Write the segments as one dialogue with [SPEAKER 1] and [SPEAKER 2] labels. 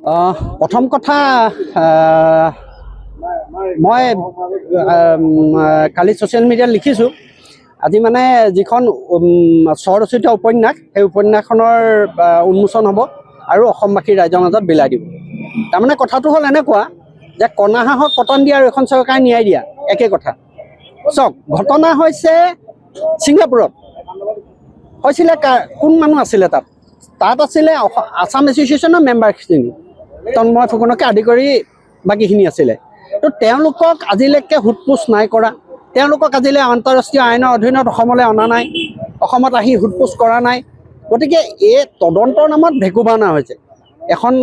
[SPEAKER 1] প্ৰথম কথা মই কালি ছ'চিয়েল মিডিয়াত লিখিছোঁ আজি মানে যিখন স্বৰচিত উপন্যাস সেই উপন্যাসখনৰ উন্মোচন হ'ব আৰু অসমবাসীৰ ৰাইজৰ মাজত বিলাই দিব। তাৰমানে কথাটো হ'ল এনেকুৱা যে কণা হাঁহক পতন দিয়া আৰু এখন চৰকাৰে ন্যায় দিয়া একে কথা। চাওক ঘটনা হৈছে ছিংগাপুৰত হৈছিলে কোন মানুহ আছিলে তাত আছিলে আছাম এছ'চিয়েশ্যনৰ মেম্বাৰখিনি তন্ময় ফুকনকে আদি কৰি বাকীখিনি আছিলে। তো তেওঁলোকক আজিলৈকে সোধপোছ নাই কৰা, তেওঁলোকক আজিলৈ আন্তঃৰাষ্ট্ৰীয় আইনৰ অধীনত অসমলৈ অনা নাই, অসমত আহি সোধপোছ কৰা নাই। গতিকে এই তদন্তৰ নামত ভেকুভাওনা হৈছে। এখন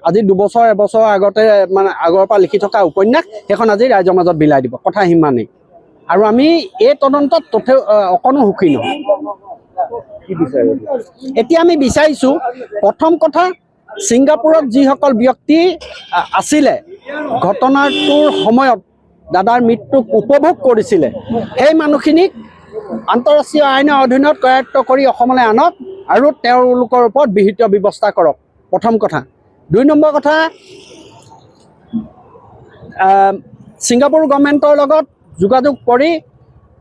[SPEAKER 1] আজি 2 বছৰ 1 বছৰ আগতে মানে আগৰ পৰা লিখি থকা উপন্যাস সেইখন আজি ৰাইজৰ মাজত বিলাই দিব, কথা সিমানেই। আৰু আমি এই তদন্তত অকণো সুখী নহয়। এতিয়া আমি বিচাৰিছোঁ প্ৰথম কথা ছিংগাপুৰত যিসকল ব্যক্তি আছিলে ঘটনাটোৰ সময়ত দাদাৰ মৃত্যুক উপভোগ কৰিছিলে সেই মানুহখিনিক আন্তঃৰাষ্ট্ৰীয় আইনৰ অধীনত কৰায়ত্ব কৰি অসমলৈ আনক আৰু তেওঁলোকৰ ওপৰত বিহিত ব্যৱস্থা কৰক, প্ৰথম কথা। 2 নম্বৰ কথা ছিংগাপুৰ গভৰ্ণমেণ্টৰ লগত যোগাযোগ কৰি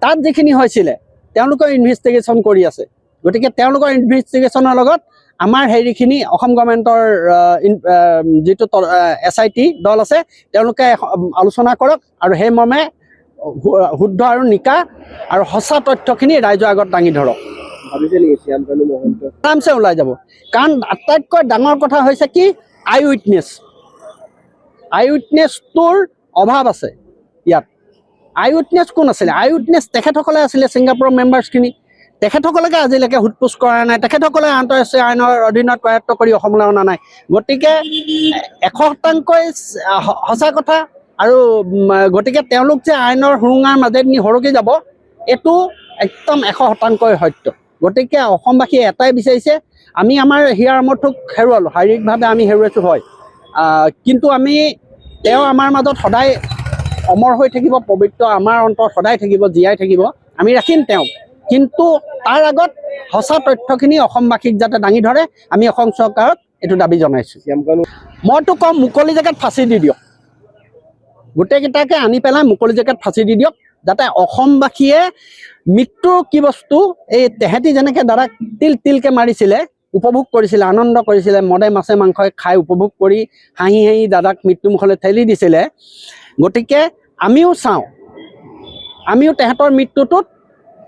[SPEAKER 1] তাত যিখিনি হৈছিলে তেওঁলোকৰ ইনভেষ্টিগেশ্যন কৰি আছে। গতিকে তেওঁলোকৰ ইনভেষ্টিগেশ্যনৰ লগত আমাৰ হেৰিখিনি অসম গভৰ্ণমেণ্টৰ যিটো SIT দল আছে তেওঁলোকে আলোচনা কৰক আৰু সেই মৰ্মে শুদ্ধ আৰু নিকা আৰু সঁচা তথ্যখিনি ৰাইজৰ আগত দাঙি ধৰক। আৰামছে ওলাই যাব। কাৰণ আটাইতকৈ ডাঙৰ কথা হৈছে কি আই উইটনেছটোৰ অভাৱ আছে ইয়াত। আই উইটনেছ কোন আছিলে? আই উইটনেছ তেখেতসকলে আছিলে ছিংগাপুৰৰ মেম্বাৰ্ছখিনি। তেখেতসকলকে আজিলৈকে সোধপোছ কৰা নাই, তেখেতসকলে আন্তঃৰাষ্ট্ৰীয় আইনৰ অধীনত কৰায়ত্ব কৰি অসমলৈ অনা নাই। গতিকে 100% সঁচা কথা। আৰু গতিকে তেওঁলোক যে আইনৰ সুৰুঙাৰ মাজেদি সৰকি যাব এইটো একদম 100% সত্য। গতিকে অসমবাসীয়ে এটাই বিচাৰিছে, আমি আমাৰ হিয়াৰ আমঠুক হেৰুৱালোঁ, শাৰীৰিকভাৱে আমি হেৰুৱাইছোঁ হয়, কিন্তু তেওঁ আমাৰ মাজত সদায় অমৰ হৈ থাকিব, পবিত্ৰ আমাৰ অন্তৰত সদায় থাকিব, জীয়াই থাকিব, আমি ৰাখিম তেওঁক। কিন্তু তাৰ আগত সঁচা তথ্যখিনি অসমবাসীক যাতে দাঙি ধৰে আমি অসম চৰকাৰক এইটো দাবী জনাইছোঁ। মইতো কম মুকলি জেগাত ফাঁচি দি দিয়ক, গোটেইকেইটাকে আনি পেলাই মুকলি জেগাত ফাঁচি দি দিয়ক, যাতে অসমবাসীয়ে মৃত্যু কি বস্তু এই তেহেঁতি যেনেকৈ দাদাক তিলকৈ মাৰিছিলে, উপভোগ কৰিছিলে, আনন্দ কৰিছিলে, মদে মাছে মাংসই খাই উপভোগ কৰি হাঁহি হাঁহি দাদাক মৃত্যুমুখলৈ ঠেলি দিছিলে। গতিকে আমিও চাওঁ, আমিও তেহেঁতৰ মৃত্যুটোত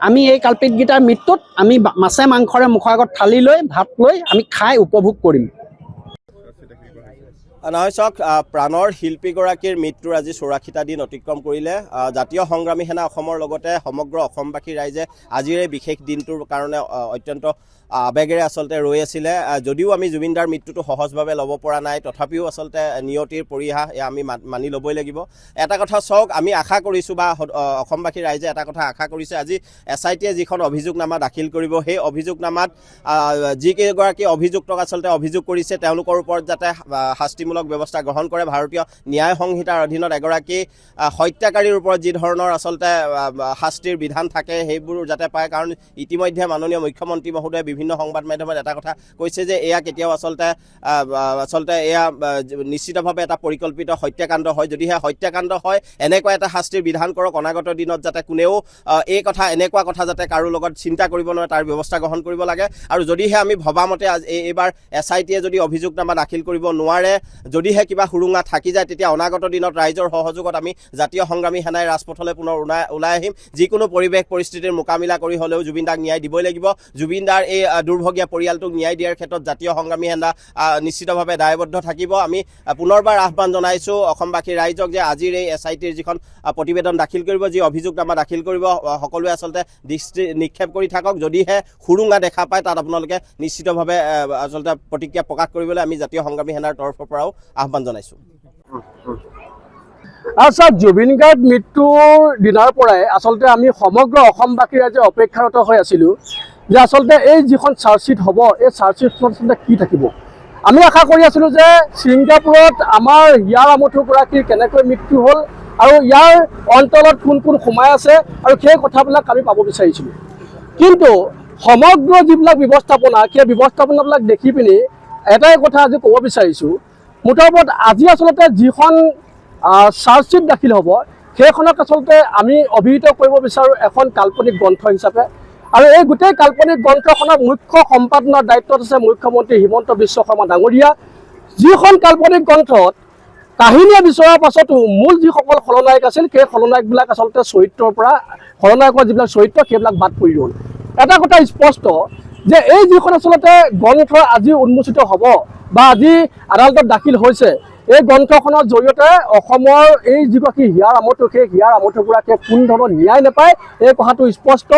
[SPEAKER 1] আমি এই কালপিতকেইটাৰ মৃত্যুত আমি মাছে মাংসৰে মুখৰ আগত থালি লৈ ভাত লৈ আমি খাই উপভোগ কৰিম।
[SPEAKER 2] নহয় চাওক, প্ৰাণৰ শিল্পীগৰাকীৰ মৃত্যুৰ আজি 84টা দিন অতিক্ৰম কৰিলে। জাতীয় সংগ্ৰামী সেনা অসমৰ লগতে সমগ্ৰ অসমবাসী ৰাইজে আজিৰ এই বিশেষ দিনটোৰ কাৰণে অত্যন্ত আবেগেৰে আচলতে ৰৈ আছিলে। যদিও আমি জুবিনদাৰ মৃত্যুটো সহজভাৱে ল'ব পৰা নাই, তথাপিও আচলতে নিয়তিৰ পৰিহাস এয়া আমি মানি ল'বই লাগিব। এটা কথা চাওক, আমি আশা কৰিছোঁ বা অসমবাসী ৰাইজে এটা কথা আশা কৰিছে, আজি SITয়ে যিখন অভিযোগনামা দাখিল কৰিব সেই অভিযোগনামাত যিকেইগৰাকী অভিযুক্তক আচলতে অভিযোগ কৰিছে তেওঁলোকৰ ওপৰত যাতে শাস্তিমূলক ব্যৱস্থা গ্ৰহণ কৰে। ভাৰতীয় ন্যায় সংহিতাৰ অধীনত এগৰাকী হত্যাকাৰীৰ ওপৰত যি ধৰণৰ আচলতে শাস্তিৰ বিধান থাকে সেইবোৰ যাতে পায়। কাৰণ ইতিমধ্যে মাননীয় মুখ্যমন্ত্ৰী মহোদয়ে বিভিন্ন সংবাদ মাধ্যমত এটা কথা কৈছে যে এয়া কেতিয়াও আচলতে এয়া নিশ্চিতভাৱে এটা পৰিকল্পিত হত্যাকাণ্ড হয়। যদিহে হত্যাকাণ্ড হয় এনেকুৱা এটা শাস্তিৰ বিধান কৰক, অনাগত দিনত যাতে কোনেও এনেকুৱা কথা যাতে কাৰো লগত চিন্তা কৰিব নোৱাৰে তাৰ ব্যৱস্থা গ্ৰহণ কৰিব লাগে। আৰু যদিহে আমি ভবামতে এইবাৰ SITয়ে যদি অভিযোগনামা দাখিল কৰিব নোৱাৰে, যদিহে কিবা সুৰুঙা থাকি যায়, তেতিয়া অনাগত দিনত ৰাইজৰ সহযোগত আমি জাতীয় সংগ্ৰামী সেনাই ৰাজপথলৈ পুনৰ ওলাই আহিম। যিকোনো পৰিৱেশ পৰিস্থিতিৰ মোকাবিলা কৰি হ'লেও জুবিনদাক ন্যায় দিবই লাগিব। জুবিনদাৰ এই দুৰ্ভগীয়া পৰিয়ালটোক ন্যায় দিয়াৰ ক্ষেত্ৰত জাতীয় সংগ্ৰামী সেনা নিশ্চিতভাৱে দায়বদ্ধ থাকিব। আমি পুনৰবাৰ আহ্বান জনাইছোঁ অসমবাসী ৰাইজক যে আজিৰ এই SITৰ যিখন প্ৰতিবেদন দাখিল কৰিব, যি অভিযোগনামা দাখিল কৰিব, সকলোৱে আচলতে দৃষ্টি নিক্ষেপ কৰি থাকক। যদিহে সুৰুঙা দেখা পায় তাত আপোনালোকে নিশ্চিতভাৱে আচলতে প্ৰতিক্ৰিয়া প্ৰকাশ কৰিবলৈ আমি জাতীয় সংগ্ৰামী সেনাৰ তৰফৰ পৰাও আহ্বান জনাইছোঁ।
[SPEAKER 3] আচ্ছা, জুবিন গাৰ্গ মৃত্যুৰ দিনাৰ পৰাই আচলতে আমি সমগ্ৰ অসমবাসী ৰাইজে অপেক্ষাৰত হৈ আছিলোঁ যে আচলতে এই যিখন চাৰ্জশ্বিট হ'ব এই চাৰ্জশ্বিটখন আচলতে কি থাকিব। আমি আশা কৰি আছিলোঁ যে ছিংগাপুৰত আমাৰ হিয়াৰ আমঠুগৰাকীৰ কেনেকৈ মৃত্যু হ'ল আৰু ইয়াৰ অন্তলত কোন কোন সোমাই আছে আৰু সেই কথাবিলাক আমি পাব বিচাৰিছিলোঁ। কিন্তু সমগ্ৰ যিবিলাক ব্যৱস্থাপনা সেই ব্যৱস্থাপনাবিলাক দেখি পিনি এটাই কথা আজি ক'ব বিচাৰিছোঁ মুঠৰ ওপৰত আজি আচলতে যিখন চাৰ্জশ্বিট দাখিল হ'ব সেইখনক আচলতে আমি অভিহিত কৰিব বিচাৰোঁ এখন কাল্পনিক গ্ৰন্থ হিচাপে। আৰু এই গোটেই কাল্পনিক গ্ৰন্থখনৰ মুখ্য সম্পাদনাৰ দায়িত্বত আছে মুখ্যমন্ত্ৰী হিমন্ত বিশ্ব শৰ্মা ডাঙৰীয়া। যিখন কাল্পনিক গ্ৰন্থত কাহিনীয়ে বিচৰাৰ পাছতো মূল যিসকল খলনায়ক আছিল সেই খলনায়কবিলাক আচলতে চৰিত্ৰৰ পৰা খলনায়কৰ যিবিলাক চৰিত্ৰ সেইবিলাক বাদ পৰি ৰ'ল। এটা কথা স্পষ্ট যে এই যিখন আচলতে গ্ৰন্থ আজি উন্মোচিত হ'ব বা আজি আদালতত দাখিল হৈছে, এই গ্ৰন্থখনৰ জৰিয়তে অসমৰ এই যিগৰাকী হিয়াৰ আমঠু সেই হিয়াৰ আমঠুগৰাকীয়ে কোনো ধৰণৰ ন্যায় নাপায় এই কথাটো স্পষ্ট।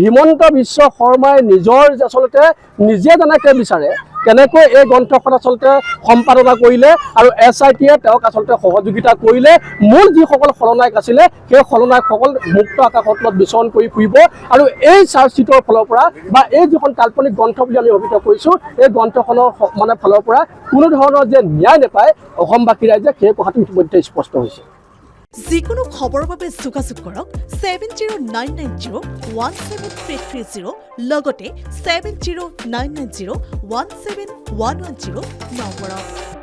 [SPEAKER 3] হিমন্ত বিশ্ব শৰ্মাই নিজৰ আচলতে নিজে যেনেকৈ বিচাৰে কেনেকৈ এই গ্ৰন্থখন আচলতে সম্পাদনা কৰিলে আৰু SITয়ে তেওঁক আচলতে সহযোগিতা কৰিলে। মূল যিসকল খলনায়ক আছিলে সেই খলনায়কসকল মুক্ত আকাশত বিচৰণ কৰি ফুৰিব আৰু এই চাৰ্জশ্বিটৰ ফালৰ পৰা বা এই যিখন কাল্পনিক গ্ৰন্থ বুলি আমি অভিহিত কৰিছোঁ এই গ্ৰন্থখনৰ মানে ফালৰ পৰা কোনো ধৰণৰ যে ন্যায় নাপায় অসমবাসী ৰাইজে সেই কথাটো ইতিমধ্যে স্পষ্ট হৈছে।
[SPEAKER 4] যিকোনো খবৰৰ বাবে যোগাযোগ কৰক 7099017330 লগতে 7099017110 নম্বৰত।